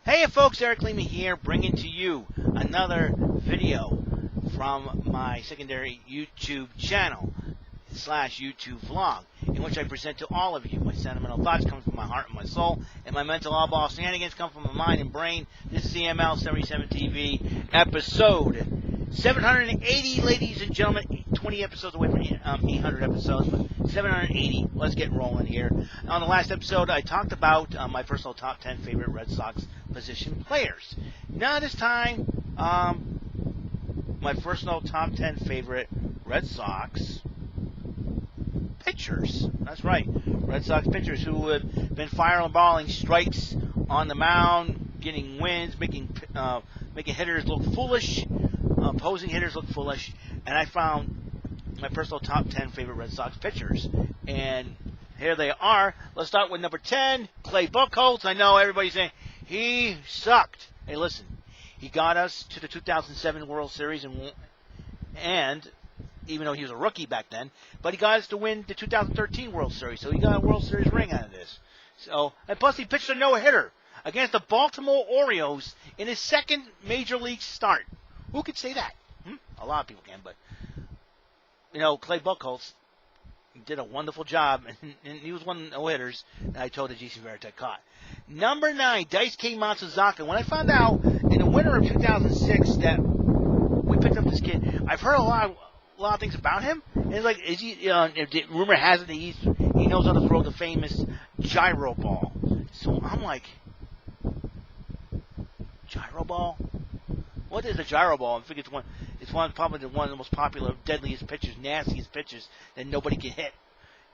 Hey folks, Eric Lehman here, bringing to you another video from my secondary YouTube channel / YouTube vlog, in which I present to all of you. My sentimental thoughts come from my heart and my soul, and my mental oddball shenanigans come from my mind and brain. This is EML77 TV, episode 780, ladies and gentlemen. 20 episodes away from 800 episodes, but 780. Let's get rolling here. On the last episode, I talked about my personal top 10 favorite Red Sox position players. Now this time, my personal top 10 favorite Red Sox pitchers. That's right, Red Sox pitchers who have been firing balling strikes on the mound, getting wins, making hitters look foolish, opposing hitters look foolish, and I found my personal top 10 favorite Red Sox pitchers, and here they are. Let's start with number 10, Clay Buchholz. I know everybody's saying he sucked. Hey, listen, he got us to the 2007 World Series, and even though he was a rookie back then, but he got us to win the 2013 World Series, so he got a World Series ring out of this. So, and plus he pitched a no-hitter against the Baltimore Orioles in his second major league start. Who could say that? A lot of people can, but you know, Clay Buchholz did a wonderful job, and he was one of the no-hitters that I told that Jason Varitek caught. Number 9, Daisuke Matsuzaka. When I found out in the winter of 2006 that we picked up this kid, I've heard a lot of things about him. And it's like, is he? Rumor has it that he knows how to throw the famous gyro ball. So I'm like, gyro ball? What is a gyro ball? I think it's probably one of the most popular, deadliest pitches, nastiest pitches that nobody can hit.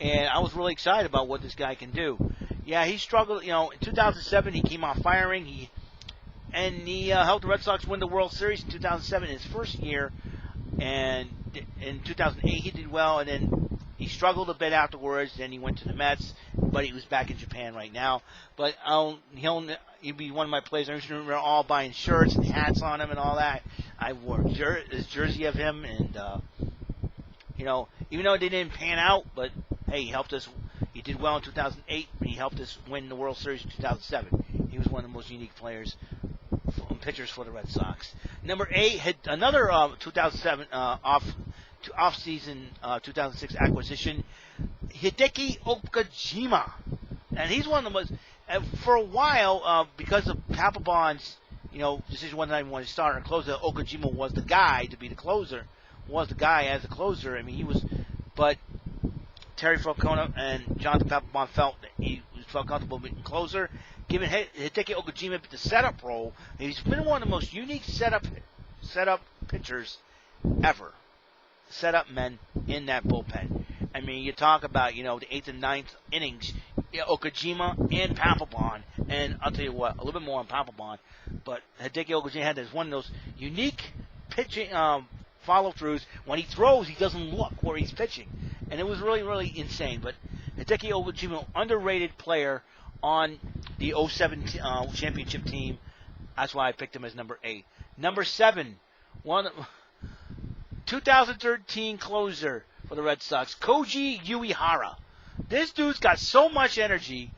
And I was really excited about what this guy can do. Yeah, he struggled. You know, in 2007 he came out firing. He helped the Red Sox win the World Series in 2007 in his first year. And in 2008 he did well, and then he struggled a bit afterwards. Then he went to the Mets, but he was back in Japan right now. But he'll be one of my players. I remember all buying shirts and hats on him and all that. I wore this jersey of him, and you know, even though they didn't pan out, but hey, he helped us. He did well in 2008, and he helped us win the World Series in 2007. He was one of the most unique players, pitchers for the Red Sox. Number 8 had another 2007 off-season 2006 acquisition, Hideki Okajima, and he's one of the most. For a while, because of Papelbon's, decision one time when he started a closer, Okajima was the guy to be the closer. Was the guy as a closer. I mean, he was, but Terry Francona and Jonathan Papelbon felt that he felt comfortable being closer. Given Hideki Okajima the setup role, he's been one of the most unique setup pitchers ever. Setup men in that bullpen. I mean, you talk about, the 8th and 9th innings, Okajima and Papelbon, and I'll tell you what, a little bit more on Papelbon, but Hideki Okajima had one of those unique pitching follow-throughs. When he throws, he doesn't look where he's pitching, and it was really, really insane. But Hideki Okajima, underrated player on the 07 championship team. That's why I picked him as number 8. Number 7, 2013 closer for the Red Sox, Koji Uehara. This dude's got so much energy.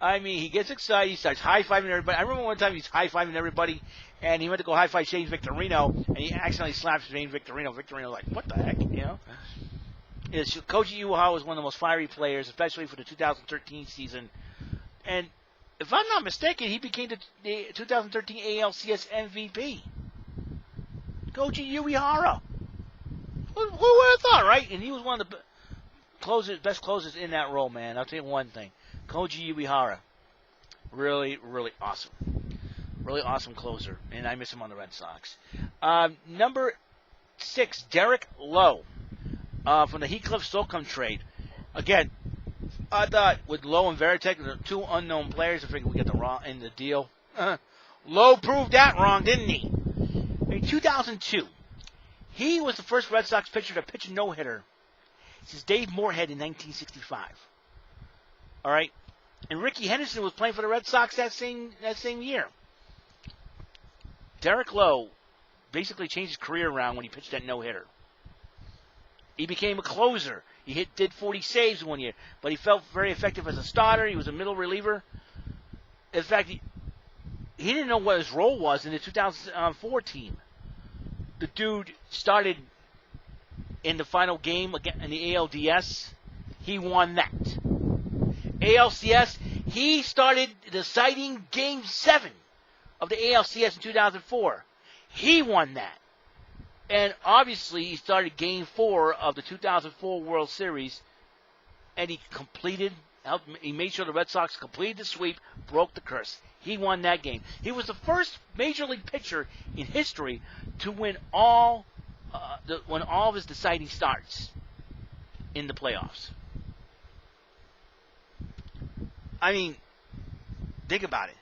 I mean, he gets excited. He starts high-fiving everybody. I remember one time he's high-fiving everybody, and he went to go high-five Shane Victorino, and he accidentally slaps Shane Victorino. Victorino's like, what the heck, Koji Uehara was one of the most fiery players, especially for the 2013 season. And if I'm not mistaken, he became the 2013 ALCS MVP. Koji Uehara. Who would have thought, right? And he was one of the best closers in that role, man. I'll tell you one thing. Koji Uehara. Really, really awesome. Really awesome closer. And I miss him on the Red Sox. Number 6, Derek Lowe. From the Heathcliff Slocum trade. Again, I thought with Lowe and Varitek, the two unknown players, I figured we got the wrong in the deal. Lowe proved that wrong, didn't he? In 2002, he was the first Red Sox pitcher to pitch a no-hitter since Dave Moorhead in 1965. All right? And Ricky Henderson was playing for the Red Sox that same year. Derek Lowe basically changed his career around when he pitched that no-hitter. He became a closer. He did 40 saves one year, but he felt very effective as a starter. He was a middle reliever. In fact, he didn't know what his role was in the 2004 team. The dude started in the final game in the ALDS. He won that. ALCS, he started deciding Game 7 of the ALCS in 2004. He won that. And obviously, he started Game 4 of the 2004 World Series, and he he made sure the Red Sox completed the sweep, broke the curse. He won that game. He was the first Major League pitcher in history to win all of his deciding starts in the playoffs. I mean, think about it.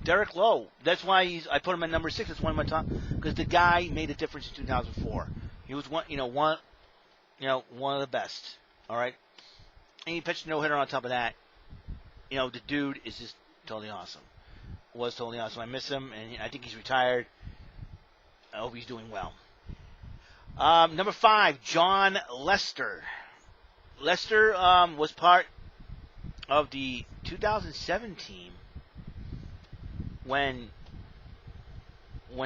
Derek Lowe. That's why I put him at number 6. It's one of my top, because the guy made a difference in 2004. He was one of the best. All right, and he pitched a no-hitter on top of that. The dude is just totally awesome. Was totally awesome. I miss him, and I think he's retired. I hope he's doing well. Number 5, John Lester. Lester was part of the 2007 team when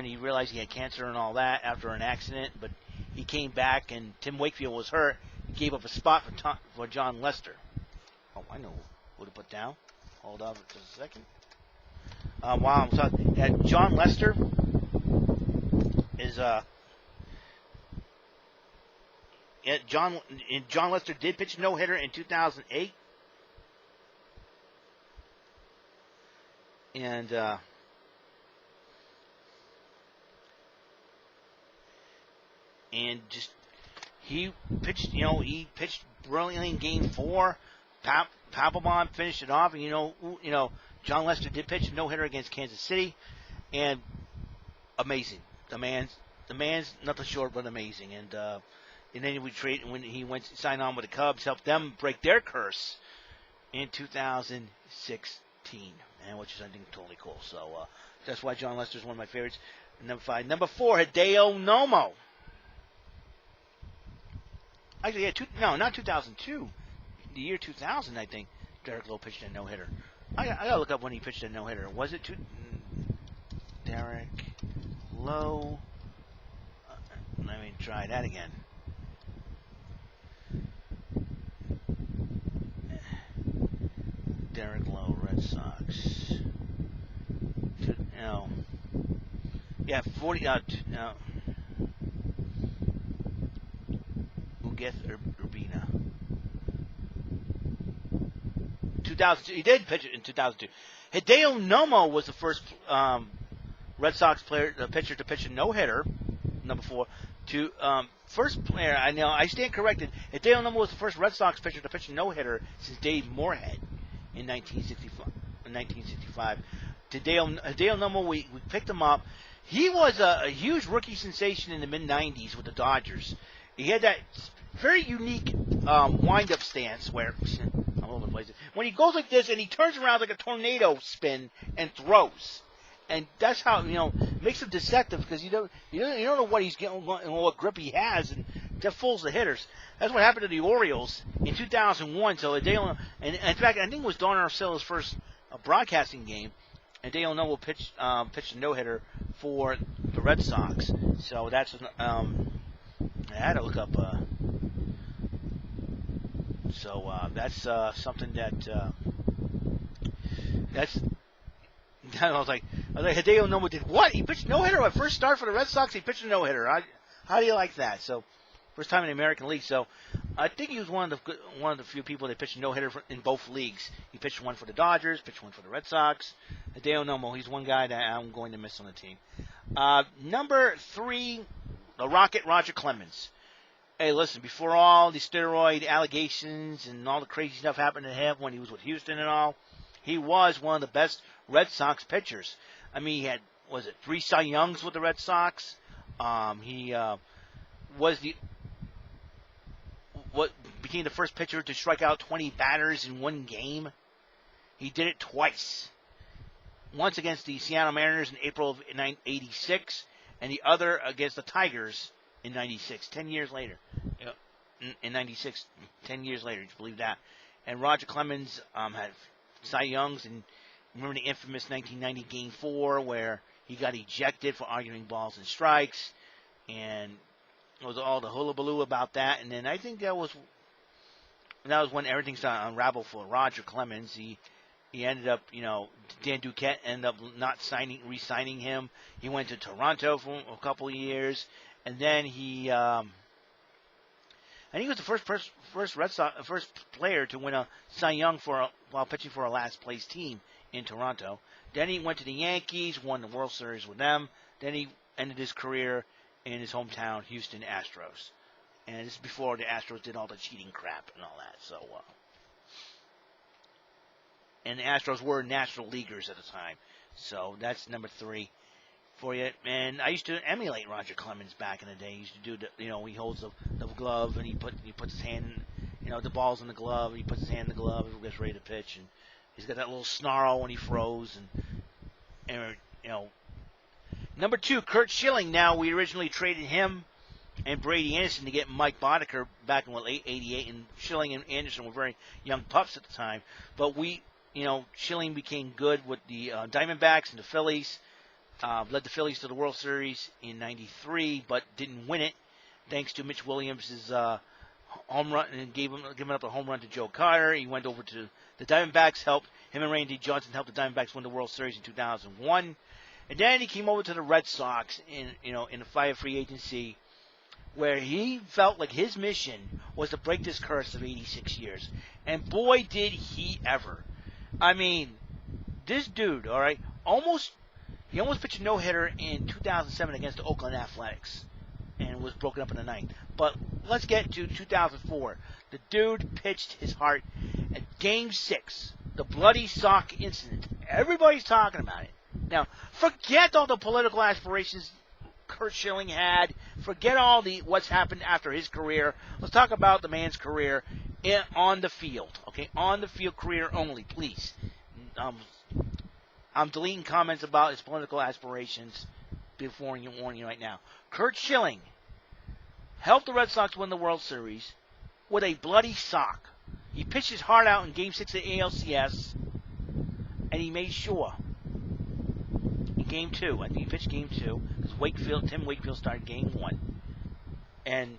he realized he had cancer and all that after an accident, but he came back and Tim Wakefield was hurt. He gave up a spot for John Lester. Oh, I know who to put down. Hold on for just a second. Wow, I'm talking. John Lester is John Lester did pitch a no-hitter in 2008. And just he pitched brilliantly in Game 4. Papelbon finished it off, and John Lester did pitch a no-hitter against Kansas City, and amazing. The man's nothing short but amazing. And then when he went to sign on with the Cubs, helped them break their curse in 2016. And which is, I think, totally cool. So that's why John Lester is one of my favorites. Number 5. Number 4, Hideo Nomo. Actually, not 2002. The year 2000, I think, Derek Lowe pitched a no-hitter. I got to look up when he pitched a no-hitter. Was it Derek Lowe? Let me try that again. Derek Lowe, Red Sox. Yeah, 40. Ugeth Urbina. 2002. He did pitch it in 2002. Hideo Nomo was the first Red Sox pitcher to pitch a no-hitter. Number 4. First player. I stand corrected. Hideo Nomo was the first Red Sox pitcher to pitch a no-hitter since Dave Moorhead in 1965. Hideo Nomo, we picked him up. He was a huge rookie sensation in the mid-'90s with the Dodgers. He had that very unique wind-up stance where I'm all over the place. When he goes like this and he turns around like a tornado spin and throws, and that's how makes him deceptive because you don't know what he's getting and what grip he has, and that fools the hitters. That's what happened to the Orioles in 2001. So Hideo, and in fact, I think it was Don Arcelo's first broadcasting game. And Hideo Nomo pitched a no-hitter for the Red Sox. So that's I had to look up. That's something that that's. I was like Hideo Nomo did what? He pitched no-hitter at first start for the Red Sox. He pitched a no-hitter. How do you like that? So first time in the American League. So I think he was one of the few people that pitched a no-hitter in both leagues. He pitched one for the Dodgers, pitched one for the Red Sox. Hideo Nomo, he's one guy that I'm going to miss on the team. Number 3, the Rocket, Roger Clemens. Hey, listen, before all the steroid allegations and all the crazy stuff happened to him when he was with Houston and all, he was one of the best Red Sox pitchers. I mean, he had, 3 Cy Youngs with the Red Sox? He became the first pitcher to strike out 20 batters in one game. He did it twice. Once against the Seattle Mariners in April of 1986, and the other against the Tigers in 96, 10 years later. In 96, 10 years later, you believe that. And Roger Clemens had Cy Youngs, and remember the infamous 1990 Game 4 where he got ejected for arguing balls and strikes, and it was all the hullabaloo about that. And then I think that was when everything started to unravel for Roger Clemens. He ended up, Dan Duquette ended up not re-signing him. He went to Toronto for a couple of years, and then he was the first player to win a Cy Young while pitching for a last place team in Toronto. Then he went to the Yankees, won the World Series with them. Then he ended his career in his hometown, Houston Astros. And this is before the Astros did all the cheating crap and all that. So, and the Astros were National Leaguers at the time. So that's number 3 for you. And I used to emulate Roger Clemens back in the day. He used to do he holds the glove and he puts his hand, the ball's in the glove. And he puts his hand in the glove and gets ready to pitch. And he's got that little snarl when he throws. And number 2, Curt Schilling. Now, we originally traded him and Brady Anderson to get Mike Boddicker back in late '88, and Schilling and Anderson were very young pups at the time. But Schilling became good with the Diamondbacks and the Phillies. Led the Phillies to the World Series in '93, but didn't win it thanks to Mitch Williams' home run and giving up a home run to Joe Carter. He went over to the Diamondbacks, him and Randy Johnson helped the Diamondbacks win the World Series in 2001. And then he came over to the Red Sox in the fire free agency, where he felt like his mission was to break this curse of 86 years. And boy, did he ever. I mean, this dude, all right, he almost pitched a no-hitter in 2007 against the Oakland Athletics and was broken up in the ninth. But let's get to 2004. The dude pitched his heart at Game 6, the bloody sock incident. Everybody's talking about it. Now, forget all the political aspirations Curt Schilling had. Forget all what's happened after his career. Let's talk about the man's career on the field. Okay, on the field career only, please. I'm deleting comments about his political aspirations before warning you right now. Curt Schilling helped the Red Sox win the World Series with a bloody sock. He pitched his heart out in Game 6 of ALCS, and he made sure in Game 2, I think he pitched Game 2, because Tim Wakefield started Game 1, and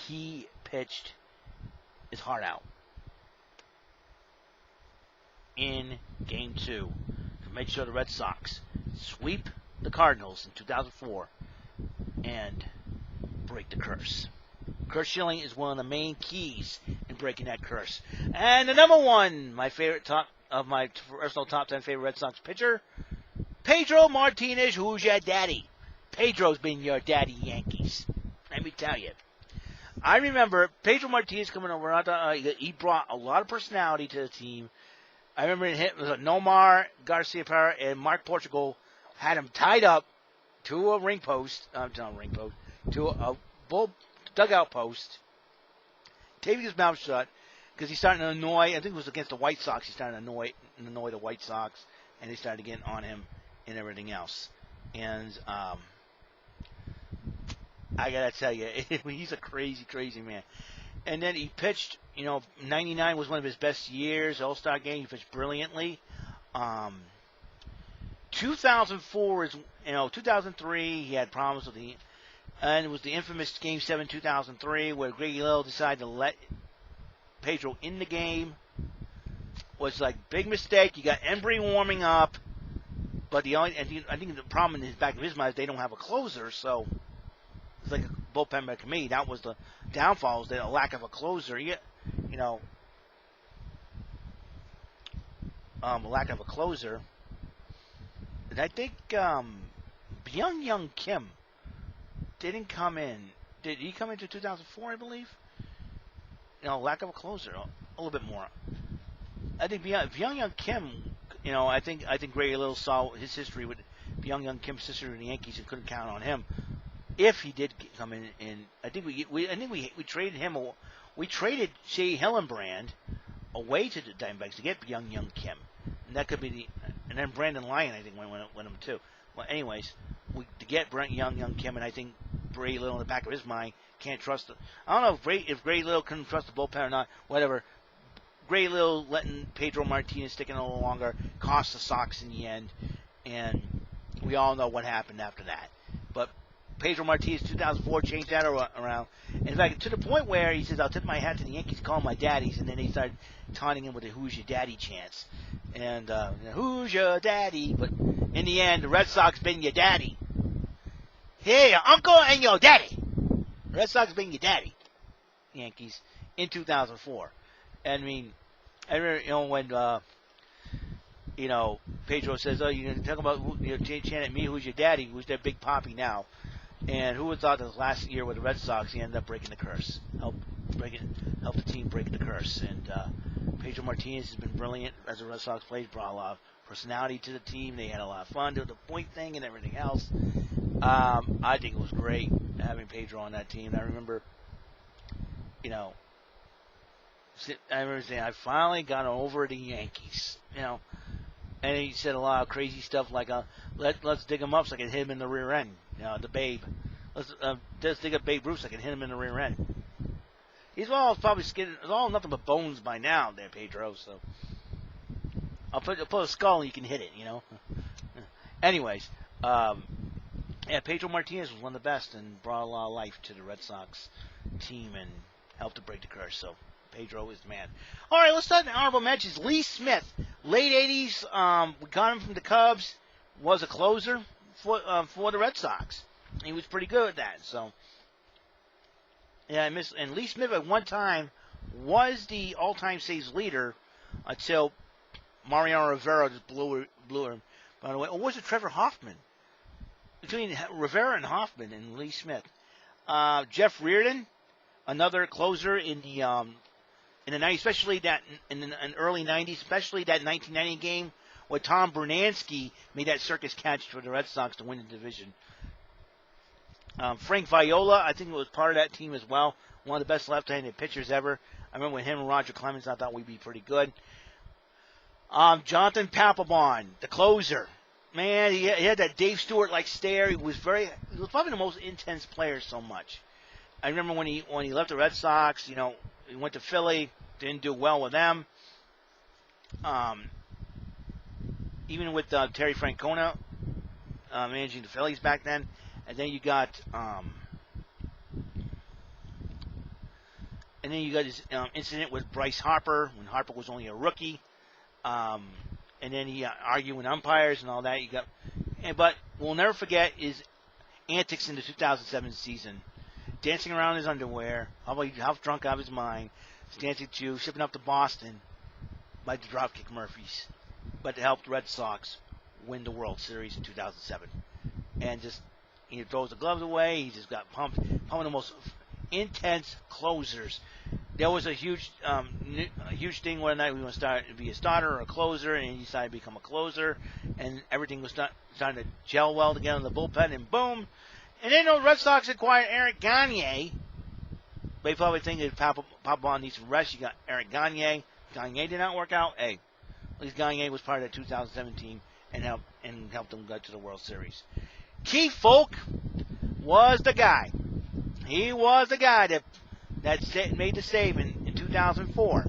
he pitched his heart out in Game 2 to make sure the Red Sox sweep the Cardinals in 2004 and break the curse. Curt Schilling is one of the main keys in breaking that curse. And the number 1, my personal top 10 favorite Red Sox pitcher, Pedro Martinez. Who's your daddy? Pedro's been your daddy, Yankees. Let me tell you. I remember Pedro Martinez coming over. He brought a lot of personality to the team. I remember it was Nomar Garcia-Parra and Mark Portugal had him tied up to a ring post. To a dugout post, taping his mouth shut because he's starting to annoy. I think it was against the White Sox. He started to annoy the White Sox, and they started getting on him and everything else. And I gotta tell you, he's a crazy, crazy man. And then he pitched. 99 was one of his best years. All-Star game, he pitched brilliantly. 2004 is 2003. He had problems with and it was the infamous Game 7 2003 where Greggy Little decided to let Pedro in the game. Was like big mistake. You got Embry warming up, but I think the problem in his back of his mind is they don't have a closer, so it's like a bullpen back to me. That was the downfall, was the lack of a closer. Lack of a closer. And I think Byung-Hyun Kim didn't come in. Did he come into 2004, I believe? Lack of a closer. A little bit more. I think Byung-Hyun Kim, I think Greggy Little saw his history with Byung-Hyun Kim's history with the Yankees and couldn't count on him. If he did come in, I think we traded him. We traded Shea Hillenbrand away to the Diamondbacks to get Byung-Hyun Kim, and that could be and then Brandon Lyon, I think, went him too. Well, anyways, to get Byung-Hyun Kim, and I think Greggy Little in the back of his mind can't trust it. I don't know if Greggy Little couldn't trust the bullpen or not. Whatever. great little letting Pedro Martinez stick in a little longer cost the Sox in the end, and we all know what happened after that. But Pedro Martinez, 2004, changed that around. In fact, to the point where he says, "I'll tip my hat to the Yankees, call them my daddies," and then they started taunting him with the "Who's your daddy" chants. And who's your daddy? But in the end, the Red Sox been your daddy. Hey, your uncle and your daddy. Red Sox been your daddy. Yankees in 2004. And I mean, I remember, when Pedro says, "Oh, you're talking about chant at me? Who's your daddy? Who's their big poppy now?" And who would thought that last year with the Red Sox, he ended up breaking the curse, help the team break the curse. And Pedro Martinez has been brilliant as a Red Sox player. Brought a lot of personality to the team. They had a lot of fun doing the point thing and everything else. I think it was great having Pedro on that team. I remember, saying, "I finally got over the Yankees," And he said a lot of crazy stuff like, let's dig him up so I can hit him in the rear end. The Babe. Let's dig up Babe Ruth so I can hit him in the rear end. He's all probably all nothing but bones by now there, Pedro. So I'll put a skull and you can hit it, Anyways, Pedro Martinez was one of the best and brought a lot of life to the Red Sox team and helped to break the curse. So Pedro is the man. All right, let's start the honorable mentions. Lee Smith, late 80s. We got him from the Cubs. Was a closer for the Red Sox. He was pretty good at that. So, and Lee Smith at one time was the all-time saves leader until Mariano Rivera just blew him. By the way, or was it Trevor Hoffman? Between Rivera and Hoffman and Lee Smith. Jeff Reardon, another closer in the 90s, especially that in the early 90s, especially that 1990 game where Tom Bernansky made that circus catch for the Red Sox to win the division. Frank Viola, I think, was part of that team as well. One of the best left-handed pitchers ever. I remember when him and Roger Clemens, I thought we'd be pretty good. Jonathan Papelbon, the closer. Man, he had that Dave Stewart-like stare. He was probably the most intense player so much. I remember when he left the Red Sox, he went to Philly, didn't do well with them. Even with Terry Francona managing the Phillies back then. And then you got his incident with Bryce Harper when Harper was only a rookie. And then he argued with umpires and all that. But we'll never forget his antics in the 2007 season. Dancing around in his underwear, half drunk out of his mind, dancing to shipping up to Boston by the Dropkick Murphys. But it helped the Red Sox win the World Series in 2007. And he throws the gloves away. He just got pumped. One of the most intense closers. There was a huge thing one night we want to start to be a starter or a closer, and he decided to become a closer, and everything was starting to gel well together in the bullpen, and boom. And then the Red Sox acquired Eric Gagne. They probably think that Papelbon needs some rest. You got Eric Gagne. Gagne did not work out. Hey, at least Gagne was part of the 2017 and helped them get to the World Series. Keith Folk was the guy. He was the guy that made the save in 2004.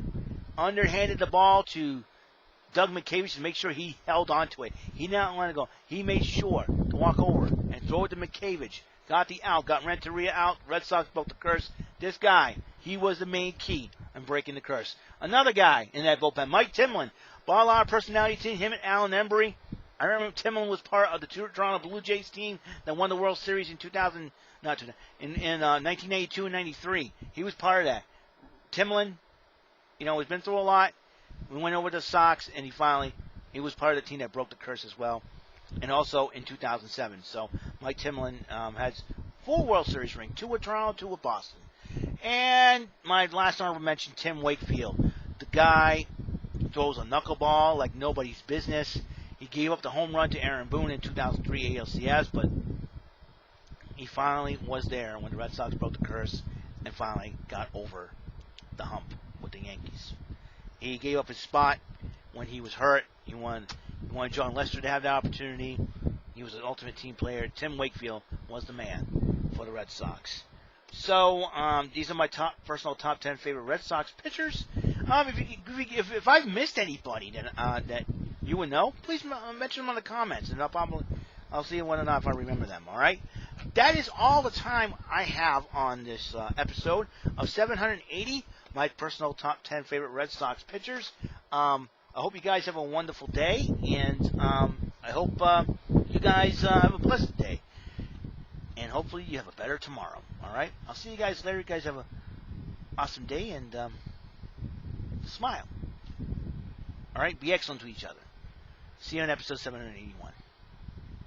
Underhanded the ball to Doug McCavish to make sure he held on to it. He did not want to go. He made sure to walk over and throw it to McCavish. Got the out. Got Renteria out. Red Sox broke the curse. This guy, he was the main key in breaking the curse. Another guy in that bullpen, Mike Timlin. Brought a lot of personality to him and Alan Embry. I remember Timlin was part of the Toronto Blue Jays team that won the World Series in 1992 and 93. He was part of that. Timlin, he's been through a lot. We went over to the Sox, and he was part of the team that broke the curse as well. And also in 2007. So Mike Timlin has 4 World Series rings, 2 with Toronto, 2 with Boston. And my last honorable mention, Tim Wakefield. The guy throws a knuckleball like nobody's business. He gave up the home run to Aaron Boone in 2003 ALCS, but he finally was there when the Red Sox broke the curse and finally got over the hump with the Yankees. He gave up his spot when he was hurt. He wanted John Lester to have the opportunity. He was an ultimate team player. Tim Wakefield was the man for the Red Sox. So these are my personal top 10 favorite Red Sox pitchers. If I've missed anybody that you would know, please mention them in the comments, and I'll see whether or not if I remember them. All right. That is all the time I have on this episode of 780. My personal top 10 favorite Red Sox pitchers. I hope you guys have a wonderful day, and I hope you guys have a blessed day. And hopefully you have a better tomorrow. All right? I'll see you guys later. You guys have an awesome day, and smile. All right? Be excellent to each other. See you on episode 781.